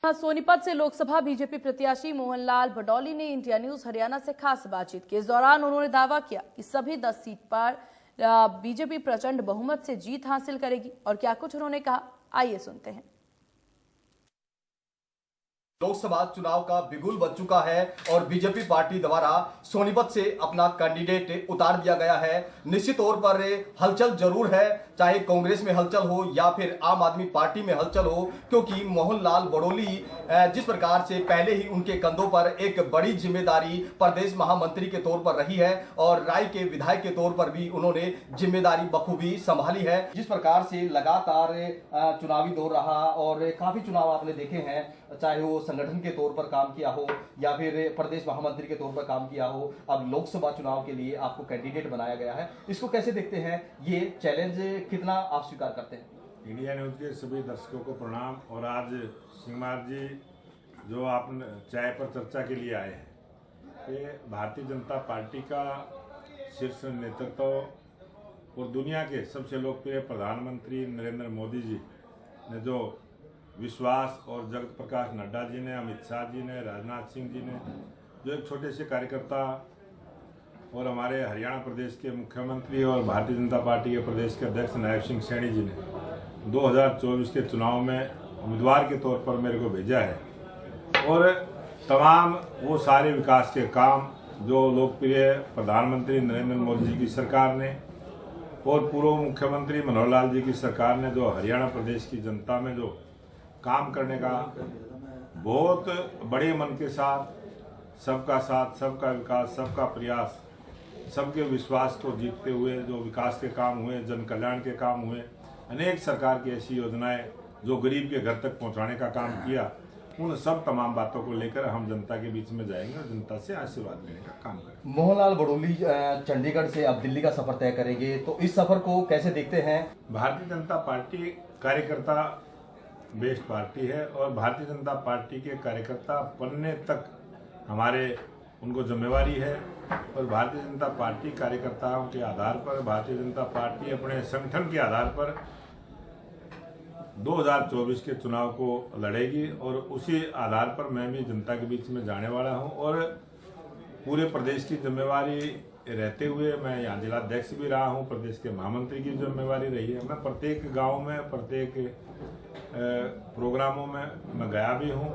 सोनीपत से लोकसभा बीजेपी प्रत्याशी मोहनलाल भडौली ने इंडिया न्यूज हरियाणा से खास बातचीत की। इस दौरान उन्होंने दावा किया कि सभी 10 सीट पर बीजेपी प्रचंड बहुमत से जीत हासिल करेगी। और क्या कुछ उन्होंने कहा, आइए सुनते हैं। लोकसभा चुनाव का बिगुल बज चुका है और बीजेपी पार्टी द्वारा सोनीपत से अपना कैंडिडेट उतार दिया गया है। निश्चित तौर पर हलचल जरूर है, चाहे कांग्रेस में हलचल हो या फिर आम आदमी पार्टी में हलचल हो, क्योंकि मोहनलाल भडौली जिस प्रकार से पहले ही उनके कंधों पर एक बड़ी जिम्मेदारी प्रदेश महामंत्री के तौर पर रही है और राय के विधायक के तौर पर भी उन्होंने जिम्मेदारी बखूबी संभाली है। जिस प्रकार से लगातार चुनावी दौर रहा और काफी चुनाव आपने देखे हैं, चाहे वो संगठन के तौर पर काम किया हो या फिर प्रदेश महामंत्री के तौर पर काम किया हो, अब लोकसभा चुनाव के लिए आपको कैंडिडेट बनाया गया है। इसको कैसे देखते हैं, ये चैलेंज कितना आप स्वीकार करते हैं? इंडिया न्यूज के सभी दर्शकों को प्रणाम। और आज सिंह जी जो आप चाय पर चर्चा के लिए आए हैं, ये भारतीय जनता पार्टी का शीर्ष नेतृत्व और दुनिया के सबसे लोकप्रिय प्रधानमंत्री नरेंद्र मोदी जी ने जो विश्वास और जगत प्रकाश नड्डा जी ने, अमित शाह जी ने, राजनाथ सिंह जी ने, जो एक छोटे से कार्यकर्ता, और हमारे हरियाणा प्रदेश के मुख्यमंत्री और भारतीय जनता पार्टी के प्रदेश के अध्यक्ष नायब सिंह सैनी जी ने 2024 के चुनाव में उम्मीदवार के तौर पर मेरे को भेजा है। और तमाम वो सारे विकास के काम जो लोकप्रिय प्रधानमंत्री नरेंद्र मोदी जी की सरकार ने और पूर्व मुख्यमंत्री मनोहर लाल जी की सरकार ने जो हरियाणा प्रदेश की जनता में जो काम करने का बहुत बड़े मन के साथ, सबका विकास, सबका प्रयास, सबके विश्वास को जीतते हुए जो विकास के काम हुए, जन कल्याण के काम हुए, अनेक सरकार की ऐसी योजनाएं जो गरीब के घर तक पहुंचाने का काम किया, उन सब तमाम बातों को लेकर हम जनता के बीच में जाएंगे और जनता से आशीर्वाद लेने का काम करेंगे। मोहनलाल भडौली चंडीगढ़ से अब दिल्ली का सफर तय करेंगे, तो इस सफर को कैसे देखते हैं? भारतीय जनता पार्टी कार्यकर्ता बेस्ड पार्टी है और भारतीय जनता पार्टी के कार्यकर्ता बनने तक हमारे उनको जिम्मेवारी है। और भारतीय जनता पार्टी कार्यकर्ताओं के आधार पर भारतीय जनता पार्टी अपने संगठन के आधार पर 2024 के चुनाव को लड़ेगी और उसी आधार पर मैं भी जनता के बीच में जाने वाला हूं। और पूरे प्रदेश की जिम्मेवारी रहते हुए मैं यहाँ जिलाध्यक्ष भी रहा हूँ, प्रदेश के महामंत्री की जिम्मेवारी रही है। मैं प्रत्येक गांव में, प्रत्येक प्रोग्रामों में मैं गया भी हूँ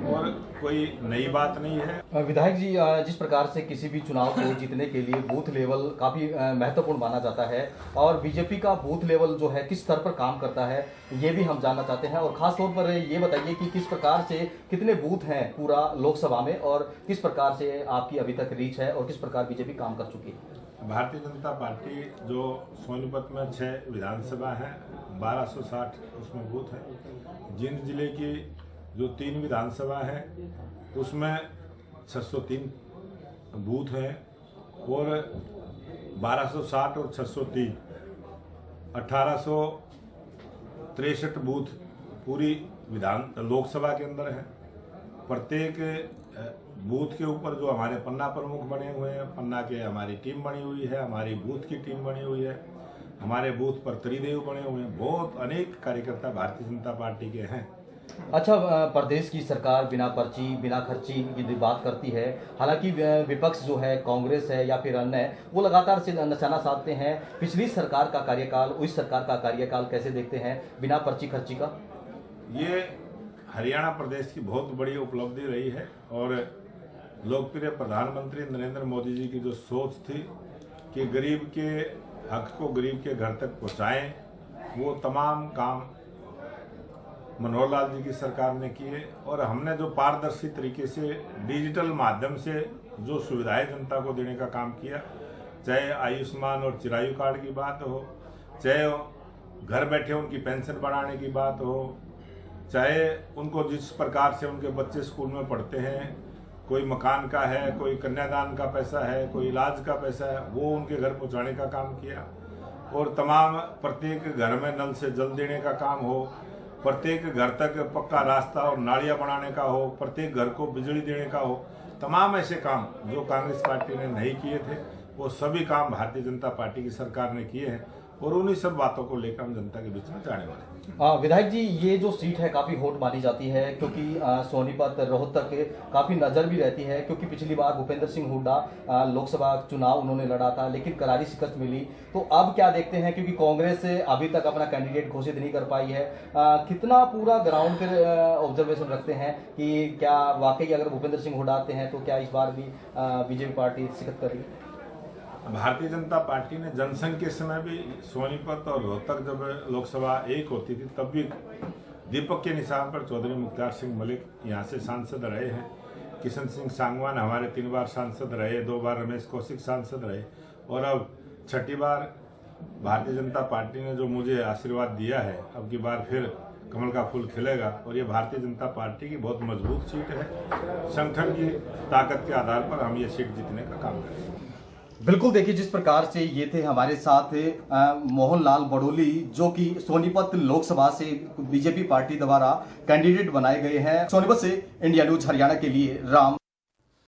और कोई नई बात नहीं है। विधायक जी, जिस प्रकार से किसी भी चुनाव को जीतने के लिए बूथ लेवल काफी महत्वपूर्ण माना जाता है और बीजेपी का बूथ लेवल जो है किस स्तर पर काम करता है, ये भी हम जानना चाहते हैं। और खास तौर पर ये बताइए कि किस प्रकार से कितने बूथ हैं पूरा लोकसभा में और किस प्रकार से आपकी अभी तक रीच है और किस प्रकार बीजेपी काम कर चुकी है? भारतीय जनता पार्टी जो सोनीपत में 6 विधानसभा है, 1260 उसमें बूथ है। जींद जिले की जो 3 विधानसभा है उसमें 603 बूथ हैं और 1260 और 603 1863 बूथ पूरी लोकसभा के अंदर है। प्रत्येक बूथ के ऊपर जो हमारे पन्ना प्रमुख बने हुए हैं, पन्ना के हमारी टीम बनी हुई है, हमारी बूथ की टीम बनी हुई है, हमारे बूथ पर त्रिदेव बने हुए हैं। बहुत अनेक कार्यकर्ता भारतीय जनता पार्टी के हैं। अच्छा, प्रदेश की सरकार बिना पर्ची बिना खर्ची की बात करती है, हालांकि विपक्ष जो है कांग्रेस है या फिर अन्य, वो लगातार से निशाना साधते हैं पिछली सरकार का कार्यकाल, उस सरकार का कार्यकाल कैसे देखते हैं बिना पर्ची खर्ची का? ये हरियाणा प्रदेश की बहुत बड़ी उपलब्धि रही है और लोकप्रिय प्रधानमंत्री नरेंद्र मोदी जी की जो सोच थी कि गरीब के हक को गरीब के घर तक पहुंचाएं, वो तमाम काम मनोहर लाल जी की सरकार ने किए। और हमने जो पारदर्शी तरीके से डिजिटल माध्यम से जो सुविधाएं जनता को देने का काम किया, चाहे आयुष्मान और चिरायु कार्ड की बात हो, चाहे घर बैठे उनकी पेंशन बढ़ाने की बात हो, चाहे उनको जिस प्रकार से उनके बच्चे स्कूल में पढ़ते हैं, कोई मकान का है, कोई कन्यादान का पैसा है, कोई इलाज का पैसा है, वो उनके घर पहुंचाने का काम किया। और तमाम प्रत्येक घर में नल से जल देने का काम हो, प्रत्येक घर तक पक्का रास्ता और नालियाँ बनाने का हो, प्रत्येक घर को बिजली देने का हो, तमाम ऐसे काम जो कांग्रेस पार्टी ने नहीं किए थे, वो सभी काम भारतीय जनता पार्टी की सरकार ने किए हैं। और उन्हीं सब बातों को लेकर हम जनता के बीच में जाने वाले हैं। विधायक जी, ये जो सीट है काफी हॉट मानी जाती है क्योंकि सोनीपत रोहतक काफी नजर भी रहती है, क्योंकि पिछली बार भूपेंद्र सिंह हुड्डा लोकसभा चुनाव उन्होंने लड़ा था लेकिन करारी शिकस्त मिली। तो अब क्या देखते हैं, क्योंकि कांग्रेस अभी तक अपना कैंडिडेट घोषित नहीं कर पाई है, कितना पूरा ग्राउंड पर ऑब्जर्वेशन रखते हैं कि क्या वाकई अगर भूपेंद्र सिंह हुड्डा आते हैं तो क्या इस बार भी बीजेपी पार्टी शिकस्त करेगी? भारतीय जनता पार्टी ने जनसंघ के समय भी सोनीपत और रोहतक जब लोकसभा एक होती थी तब भी दीपक के निशान पर चौधरी मुख्तार सिंह मलिक यहाँ से सांसद रहे हैं। किशन सिंह सांगवान हमारे 3 बार सांसद रहे, 2 बार रमेश कौशिक सांसद रहे और अब 6ठी बार भारतीय जनता पार्टी ने जो मुझे आशीर्वाद दिया है, अब की बार फिर कमल का फूल खिलेगा और ये भारतीय जनता पार्टी की बहुत मजबूत सीट है। संगठन की ताकत के आधार पर हम ये सीट जीतने का काम करेंगे। बिल्कुल, देखिए जिस प्रकार से ये थे हमारे साथ मोहनलाल बडोली, जो कि सोनीपत लोकसभा से बीजेपी पार्टी द्वारा कैंडिडेट बनाए गए हैं। सोनीपत से इंडिया न्यूज हरियाणा के लिए राम।